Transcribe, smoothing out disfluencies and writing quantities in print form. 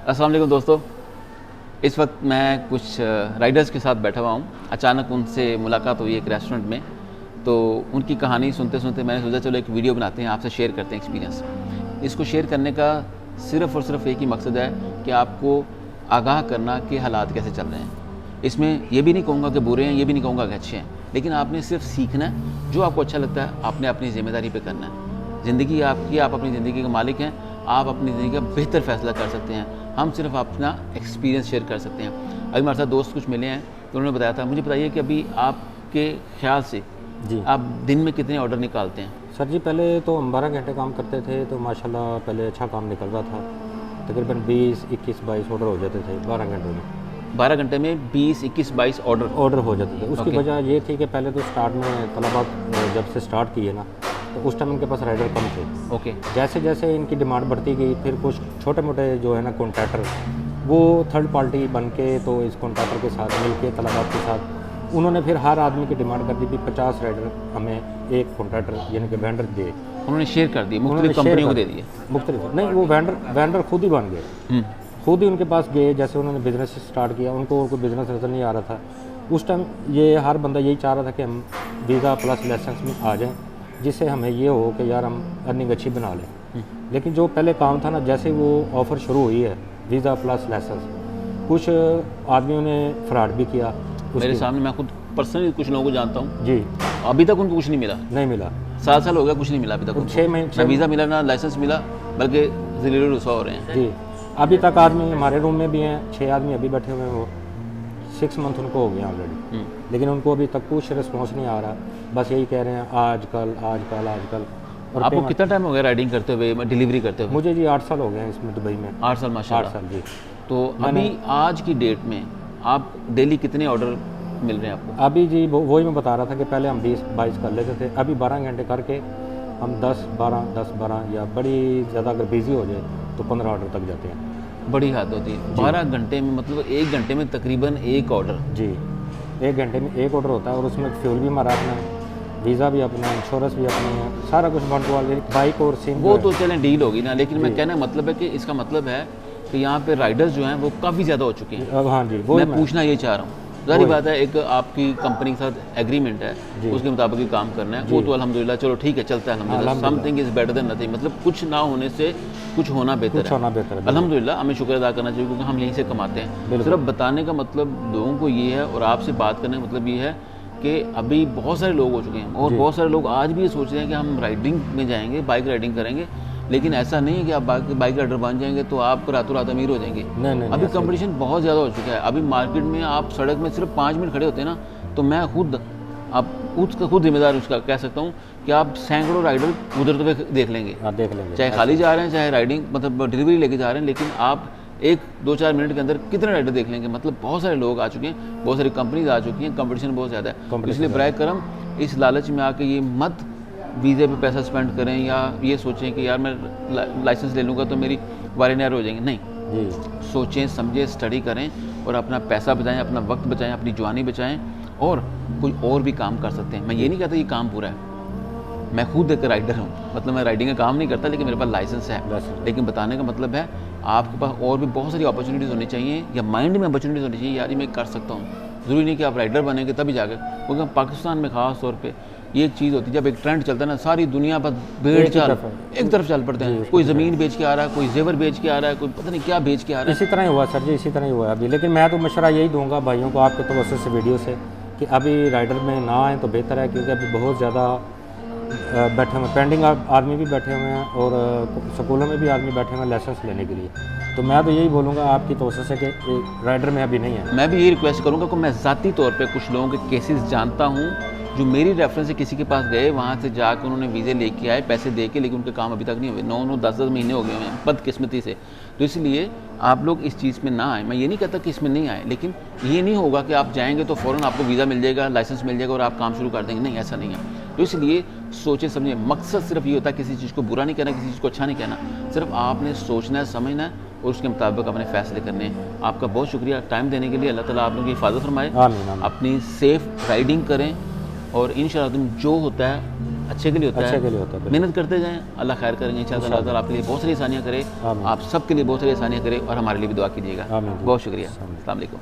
अस्सलाम वालेकुम दोस्तों। इस वक्त मैं कुछ राइडर्स के साथ बैठा हुआ हूँ। अचानक उनसे मुलाकात हुई एक रेस्टोरेंट में, तो उनकी कहानी सुनते सुनते मैंने सोचा चलो एक वीडियो बनाते हैं, आपसे शेयर करते हैं एक्सपीरियंस। इसको शेयर करने का सिर्फ़ और सिर्फ एक ही मकसद है कि आपको आगाह करना कि हालात कैसे चल रहे हैं। इसमें ये भी नहीं कहूँगा कि बुरे हैं, ये भी नहीं कहूँगा कि अच्छे हैं, लेकिन आपने सिर्फ सीखना है। जो आपको अच्छा लगता है आपने अपनी ज़िम्मेदारी पे करना है। ज़िंदगी आपकी, आप अपनी ज़िंदगी के मालिक हैं, आप अपनी ज़िंदगी का बेहतर फ़ैसला कर सकते हैं। हम सिर्फ अपना एक्सपीरियंस शेयर कर सकते हैं। अभी हमारे साथ दोस्त कुछ मिले हैं तो उन्होंने बताया था, मुझे बताइए कि अभी आपके ख्याल से जी आप दिन में कितने ऑर्डर निकालते हैं? सर जी, पहले तो हम 12 घंटे काम करते थे तो माशाल्लाह पहले अच्छा काम निकल रहा था। तकरीबन 20, 21, 22 ऑर्डर हो जाते थे 12 घंटों में। 12 घंटे में 20, 21, 22 ऑर्डर हो जाते थे। उसकी ओके। वजह ये थी कि पहले तो स्टार्ट में तलबा जब से स्टार्ट किए ना, तो उस टाइम इनके पास राइडर कम थे। ओके। जैसे जैसे इनकी डिमांड बढ़ती गई, फिर कुछ छोटे मोटे जो है ना कॉन्ट्रैक्टर, वो थर्ड पार्टी बन के तो इस कॉन्ट्रैक्टर के साथ मिल के तलबा के साथ उन्होंने फिर हर आदमी की डिमांड कर दी कि 50 राइडर हमें एक कॉन्ट्रैक्टर यानी कि वेंडर दे। उन्होंने शेयर कर दिए, उन्होंने मुख्तलिफ शेयर कंपनियों को कर दे दिए। मुख्तलिफ नहीं, वो वेंडर खुद ही बन गए। खुद ही उनके पास गए। जैसे उन्होंने बिज़नेस स्टार्ट किया, उनको और कोई बिज़नेस नज़र नहीं आ रहा था उस टाइम। ये हर बंदा यही चाह रहा था कि हम वीज़ा प्लस लाइसेंस में आ जाएं, जिससे हमें ये हो कि यार हम अर्निंग अच्छी बना लें। लेकिन जो पहले काम था ना, जैसे वो ऑफ़र शुरू हुई है वीज़ा प्लस लाइसेंस, कुछ आदमियों ने फ्रॉड भी किया। मेरे सामने मैं खुद पर्सनली कुछ लोगों को जानता हूँ, जी अभी तक उनको कुछ नहीं मिला। नहीं मिला। 7 साल हो गया, कुछ नहीं मिला अभी तक उनको। 6 महीने ना वीज़ा मिला ना लाइसेंस मिला, बल्कि ज़लील रुसवा हो रहे हैं। जी, अभी तक आदमी हमारे रूम में भी हैं, 6 आदमी अभी बैठे हुए हैं। वो 6 मंथ उनको हो गए ऑलरेडी, लेकिन उनको अभी तक कुछ रिस्पॉन्स नहीं आ रहा। बस यही कह रहे हैं आजकल आजकल आजकल। और आपको कितना टाइम हो गया राइडिंग करते हुए, डिलीवरी करते हुए? मुझे जी 8 साल हो गए हैं इसमें, दुबई में 8 साल 8 माशाल्लाह। साल जी। तो अभी आज की डेट में आप डेली कितने ऑर्डर मिल रहे हैं आपको? अभी जी वही मैं बता रहा था कि पहले हम 20-22 कर लेते थे, अभी 12 घंटे करके हम 10-12 या बड़ी ज़्यादा अगर बिज़ी हो जाए तो 15 ऑर्डर तक जाते हैं। बड़ी हद होती है 12 घंटे में, मतलब 1 घंटे में तकरीबन एक ऑर्डर। जी, 1 घंटे में एक ऑर्डर होता है और उसमें फ्यूल भी हमारा अपना है, वीज़ा भी अपना है, इंश्योरेंस भी अपना है, सारा कुछ बंटवाल बाइक और सिम। वो तो चलें डील होगी ना, लेकिन मैं कहना मतलब है कि इसका मतलब है कि यहाँ पे राइडर्स जो हैं वो काफ़ी ज़्यादा हो चुके हैं। हाँ जी, वो मैं पूछना ये चाह रहा हूँ, जाहिर बात है एक आपकी कंपनी के साथ एग्रीमेंट है, उसके मुताबिक ही काम करना है। वो तो अल्हम्दुलिल्लाह चलो ठीक है, चलता है अल्हम्दुलिल्लाह। Something is better than nothing, मतलब कुछ ना होने से कुछ होना बेहतर कुछ होना है। बेहतर है। अल्हम्दुलिल्लाह हमें शुक्र अदा करना चाहिए, क्योंकि हम यहीं से कमाते हैं। सिर्फ बताने का मतलब लोगों को ये है और आपसे बात करने का मतलब ये है कि अभी बहुत सारे लोग हो चुके हैं और बहुत सारे लोग आज भी ये सोच रहे हैं कि हम राइडिंग में जाएंगे, बाइक राइडिंग करेंगे, लेकिन ऐसा नहीं है कि आप बाइक राइडर बन जाएंगे तो आप रातों रात अमीर हो जाएंगे। नहीं, अभी कंपटीशन बहुत ज़्यादा हो चुका है। अभी मार्केट में आप सड़क में सिर्फ 5 मिनट खड़े होते हैं ना, तो मैं खुद खुद जिम्मेदार उसका कह सकता हूँ कि आप सैकड़ों राइडर गुजरते हुए देख लेंगे। हाँ, देख लेंगे। चाहे खाली जा रहे हैं, चाहे राइडिंग मतलब डिलीवरी लेके जा रहे हैं, लेकिन आप 1-2-4 मिनट के अंदर कितने राइडर देख लेंगे। मतलब बहुत सारे लोग आ चुके हैं, बहुत सारी कंपनीज आ चुकी हैं, कंपटीशन बहुत ज़्यादा है। इसलिए बराए करम इस लालच में आके ये मत वीज़े पे पैसा स्पेंड करें या ये सोचें कि यार मैं लाइसेंस ले लूँगा तो मेरी वारे नार हो जाएंगे। नहीं जी, सोचें, समझें, स्टडी करें और अपना पैसा बचाएं, अपना वक्त बचाएं, अपनी जवानी बचाएं और कोई और भी काम कर सकते हैं। मैं ये नहीं कहता ये काम पूरा है, मैं खुद एक राइडर हूँ, मतलब मैं राइडिंग का काम नहीं करता, लेकिन मेरे पास लाइसेंस है। लेकिन बताने का मतलब है आपके पास और भी बहुत सारी अपॉर्चुनिटीज़ होनी चाहिए, या माइंड में अपॉर्चुनिटीज़ होनी चाहिए, यार ये मैं कर सकता हूँ। ज़रूरी नहीं कि आप राइडर बनेंगे तभी जाकर, क्योंकि पाकिस्तान में ख़ास तौर पे ये एक चीज़ होती है, जब एक ट्रेंड चलता है ना, सारी दुनिया पर भेड़ चाल एक तरफ चल पड़ते हैं। कोई ज़मीन बेच के आ रहा है, कोई जेवर बेच के आ रहा है, कोई पता नहीं क्या बेच के आ रहा है। इसी तरह ही हुआ सर जी, इसी तरह ही हुआ अभी। लेकिन मैं तो मशवरा यही दूंगा भाइयों को आपके तवज्जो से वीडियो से कि अभी राइडर में ना आए तो बेहतर है, क्योंकि अभी बहुत ज़्यादा बैठे हुए पेंडिंग आदमी भी बैठे हुए हैं और स्कूलों में भी आदमी बैठे हुए हैं लाइसेंस लेने के लिए। तो मैं तो यही बोलूँगा आपकी तवज्जो से कि राइडर में अभी नहीं है। मैं भी यही रिक्वेस्ट करूँगा कि मैं ज़ाती तौर पे कुछ लोगों के केसेस जानता हूँ जो मेरी रेफरेंस से किसी के पास गए, वहाँ से जाकर उन्होंने वीज़े लेके आए, पैसे दे के, लेकिन उनके काम अभी तक नहीं हुए। 9-9, 10-10 महीने हो गए हैं बदकिस्मती से। तो इसलिए आप लोग इस चीज़ में ना आए। मैं ये नहीं कहता कि इसमें नहीं आए, लेकिन ये नहीं होगा कि आप जाएंगे तो फ़ौरन आपको वीज़ा मिल जाएगा, लाइसेंस मिल जाएगा और आप काम शुरू कर देंगे। नहीं, ऐसा नहीं है। तो इसलिए सोचें समझें। मकसद सिर्फ ये होता है किसी चीज़ को बुरा नहीं कहना, किसी चीज़ को अच्छा नहीं कहना, सिर्फ आपने सोचना है, समझना है और उसके मुताबिक अपने फ़ैसले करने हैं। आपका बहुत शुक्रिया टाइम देने के लिए। अल्लाह ताला आप लोगों की हिफाजत फरमाए। आमीन, आमीन। अपनी सेफ़ राइडिंग करें और इंशाअल्लाह तुम जो होता है अच्छे के लिए होता अच्छे है। के लिए होता है। मेहनत करते जाएं, अल्लाह खैर करेंगे इंशाअल्लाह। अल्लाह ताला आपके लिए बहुत सारी आसानियाँ करे, आमीन। आप सबके लिए बहुत सारी आसानियाँ करे और हमारे लिए भी दुआ कीजिएगा। आमीन। बहुत शुक्रिया। अस्सलाम वालेकुम।